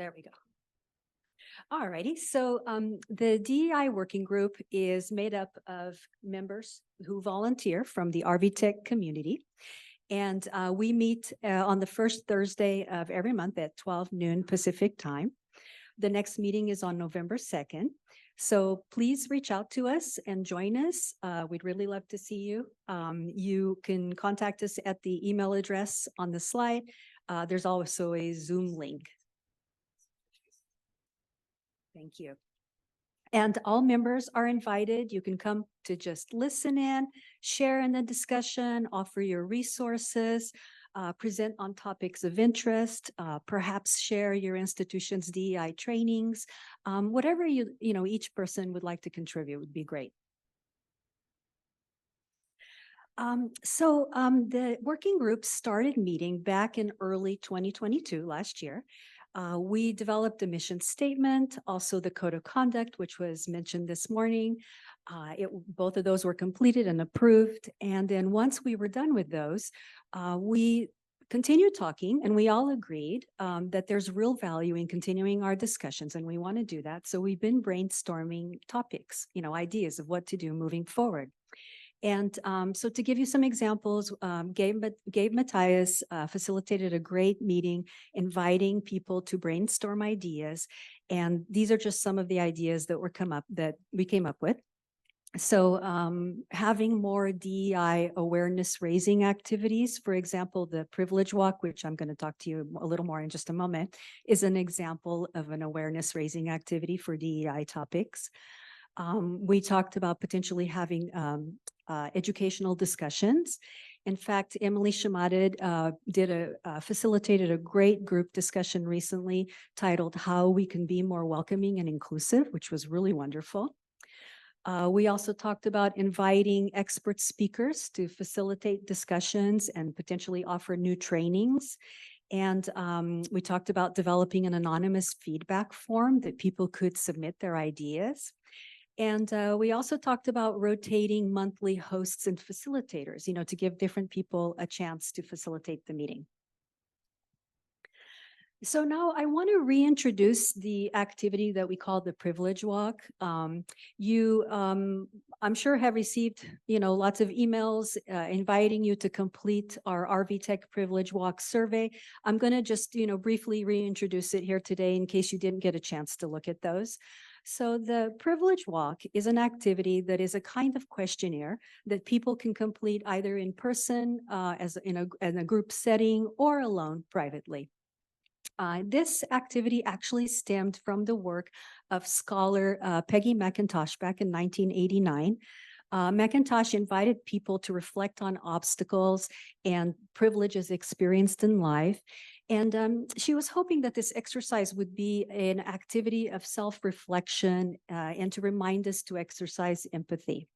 There we go. All righty. So the DEI working group is made up of members who volunteer from the RV Tech community. And we meet on the first Thursday of every month at 12 noon Pacific time. The next meeting is on November 2nd. So please reach out to us and join us. We'd really love to see you. You can contact us at the email address on the slide. There's also a Zoom link. Thank you. And all members are invited. You can come to just listen in, share in the discussion, offer your resources, present on topics of interest, perhaps share your institution's DEI trainings, whatever each person would like to contribute would be great. The working group started meeting back in early 2022, last year. We developed a mission statement, also the code of conduct, which was mentioned this morning. Both of those were completed and approved. And then once we were done with those, we continued talking, and we all agreed that there's real value in continuing our discussions, and we want to do that. So we've been brainstorming topics, ideas of what to do moving forward. And so to give you some examples, Gabe Matthias facilitated a great meeting inviting people to brainstorm ideas. And these are just some of the ideas that we came up with. So having more DEI awareness raising activities, for example, the privilege walk, which I'm going to talk to you a little more in just a moment, is an example of an awareness raising activity for DEI topics. We talked about potentially having educational discussions. In fact, Emily Shamadid facilitated a great group discussion recently titled How We Can Be More Welcoming and Inclusive, which was really wonderful. We also talked about inviting expert speakers to facilitate discussions and potentially offer new trainings. And we talked about developing an anonymous feedback form that people could submit their ideas. And we also talked about rotating monthly hosts and facilitators, to give different people a chance to facilitate the meeting. So now I want to reintroduce the activity that we call the privilege walk. I'm sure have received, lots of emails inviting you to complete our RV Tech privilege walk survey. I'm going to just, briefly reintroduce it here today in case you didn't get a chance to look at those. So the privilege walk is an activity that is a kind of questionnaire that people can complete either in person, in a group setting, or alone privately. This activity actually stemmed from the work of scholar Peggy McIntosh back in 1989. McIntosh invited people to reflect on obstacles and privileges experienced in life. And she was hoping that this exercise would be an activity of self-reflection and to remind us to exercise empathy.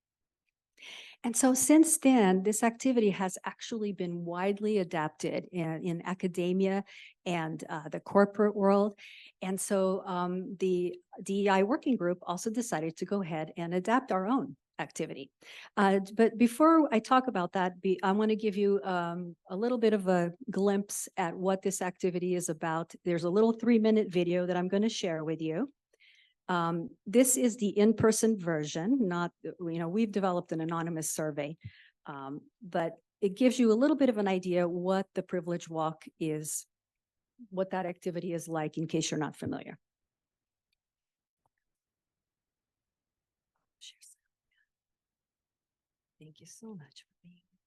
And so since then, this activity has actually been widely adapted in academia and the corporate world. And so the DEI working group also decided to go ahead and adapt our own activity. But before I talk about that, I want to give you a little bit of a glimpse at what this activity is about. There's a little 3-minute video that I'm going to share with you. This is the in-person version, we've developed an anonymous survey, but it gives you a little bit of an idea what the privilege walk is, what that activity is like in case you're not familiar. Thank you so much for being here.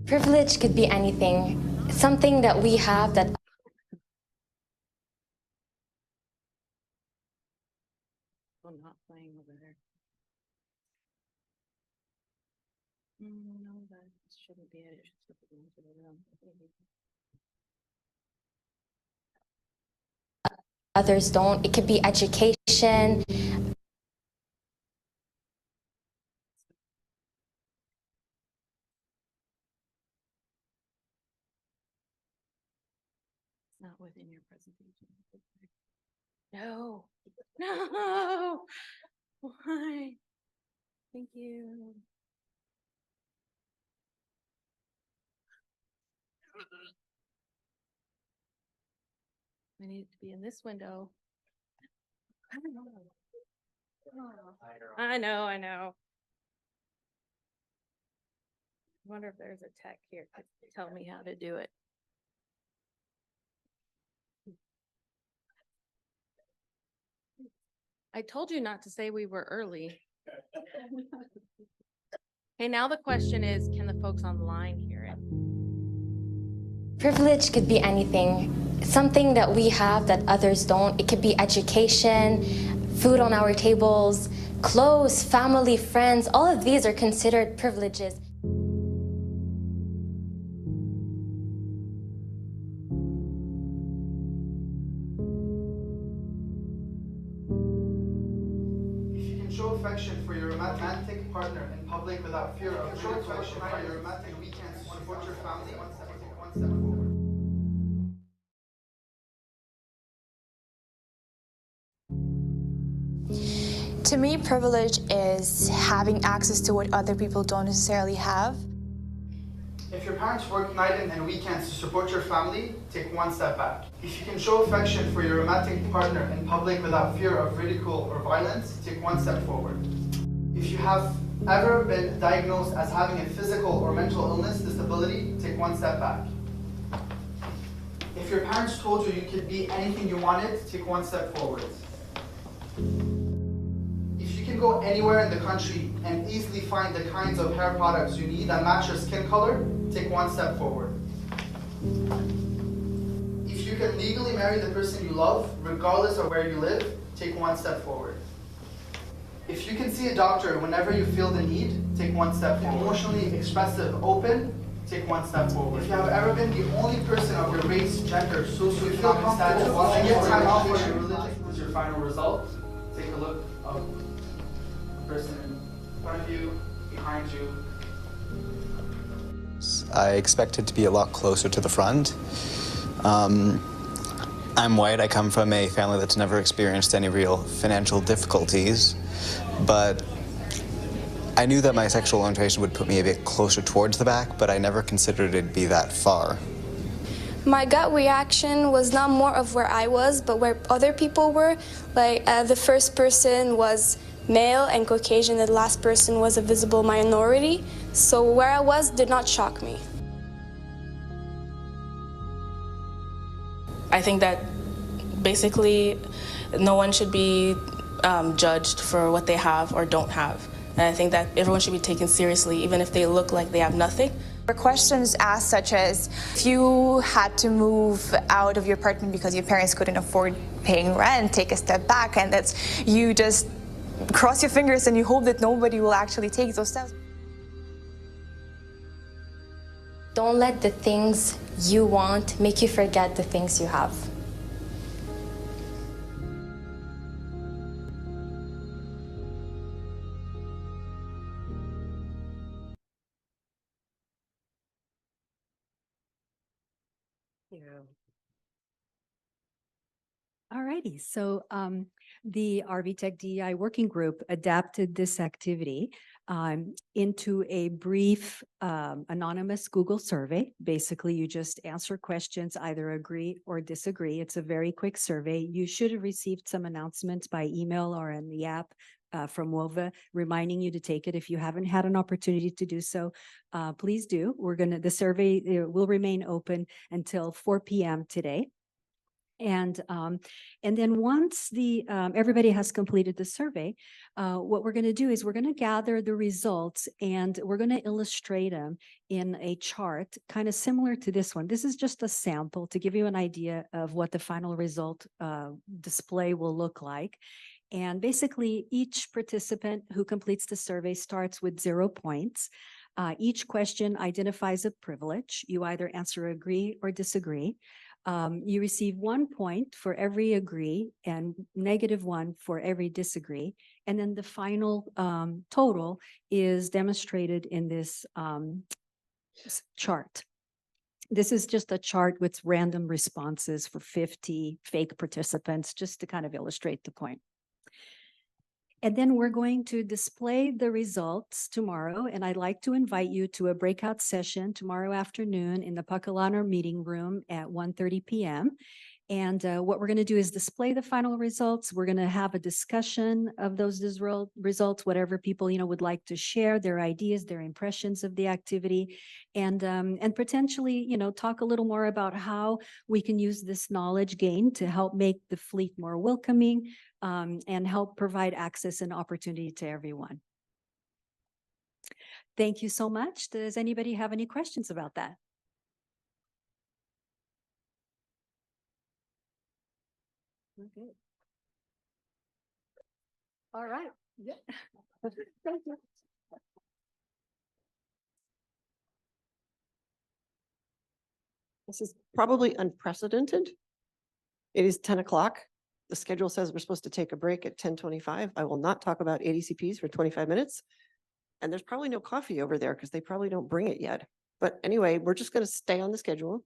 Privilege could be anything, something that we have that I'm not playing over there. No, that shouldn't be it. It should be into the room. others don't. It could be education. Not within your presentation. No, no. Why? Thank you. I need it to be in this window. I know. I wonder if there's a tech here to tell me how to do it. I told you not to say we were early. Okay, now the question is, can the folks online hear it? Privilege could be anything, something that we have that others don't. It could be education, food on our tables, clothes, family, friends. All of these are considered privileges. If you can show affection for your romantic partner in public without fear of show affection for your romantic weekends to support your family, one step forward. To me, privilege is having access to what other people don't necessarily have. If your parents work night and weekends to support your family, take one step back. If you can show affection for your romantic partner in public without fear of ridicule or violence, take one step forward. If you have ever been diagnosed as having a physical or mental illness, disability, take one step back. If your parents told you you could be anything you wanted, take one step forward. If you can go anywhere in the country and easily find the kinds of hair products you need that match your skin color, take one step forward. If you can legally marry the person you love, regardless of where you live, take one step forward. If you can see a doctor whenever you feel the need, take one step forward. Emotionally expressive, open, take one step forward. If you have ever been the only person of your race, gender, socioeconomic status, and get time off for your religion is your final result, take a look of the person in front of you, behind you. I expected to be a lot closer to the front. I'm white. I come from a family that's never experienced any real financial difficulties, but I knew that my sexual orientation would put me a bit closer towards the back, but I never considered it'd be that far. My gut reaction was not more of where I was, but where other people were. Like, the first person was male and Caucasian, and the last person was a visible minority. So where I was did not shock me. I think that basically no one should be judged for what they have or don't have. And I think that everyone should be taken seriously, even if they look like they have nothing. There were questions asked such as, if you had to move out of your apartment because your parents couldn't afford paying rent, take a step back, and that's, you just cross your fingers and you hope that nobody will actually take those steps. Don't let the things you want make you forget the things you have. All righty, so the RV Tech DEI Working Group adapted this activity into a brief anonymous Google survey. Basically, you just answer questions, either agree or disagree. It's a very quick survey. You should have received some announcements by email or in the app from WOVA reminding you to take it. If you haven't had an opportunity to do so, please do. The survey will remain open until 4 p.m. today. And then once everybody has completed the survey, what we're going to do is we're going to gather the results and we're going to illustrate them in a chart, kind of similar to this one. This is just a sample to give you an idea of what the final result display will look like. And basically, each participant who completes the survey starts with 0 points. Each question identifies a privilege. You either answer agree or disagree. You receive 1 point for every agree and -1 for every disagree. And then the final total is demonstrated in this chart. This is just a chart with random responses for 50 fake participants, just to kind of illustrate the point. And then we're going to display the results tomorrow, and I'd like to invite you to a breakout session tomorrow afternoon in the Pacalano meeting room at 1:30 p.m. And what we're going to do is display the final results. We're going to have a discussion of those results, whatever people, would like to share their ideas, their impressions of the activity, and potentially, talk a little more about how we can use this knowledge gained to help make the fleet more welcoming, and help provide access and opportunity to everyone. Thank you so much. Does anybody have any questions about that? Okay. All right. Yeah. Thank you. This is probably unprecedented. It is 10 o'clock. The schedule says we're supposed to take a break at 10:25. I will not talk about ADCPs for 25 minutes. And there's probably no coffee over there because they probably don't bring it yet. But anyway, we're just going to stay on the schedule.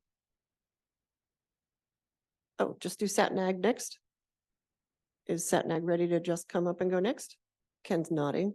Oh, just do SatNag next. Is SatNag ready to just come up and go next? Ken's nodding.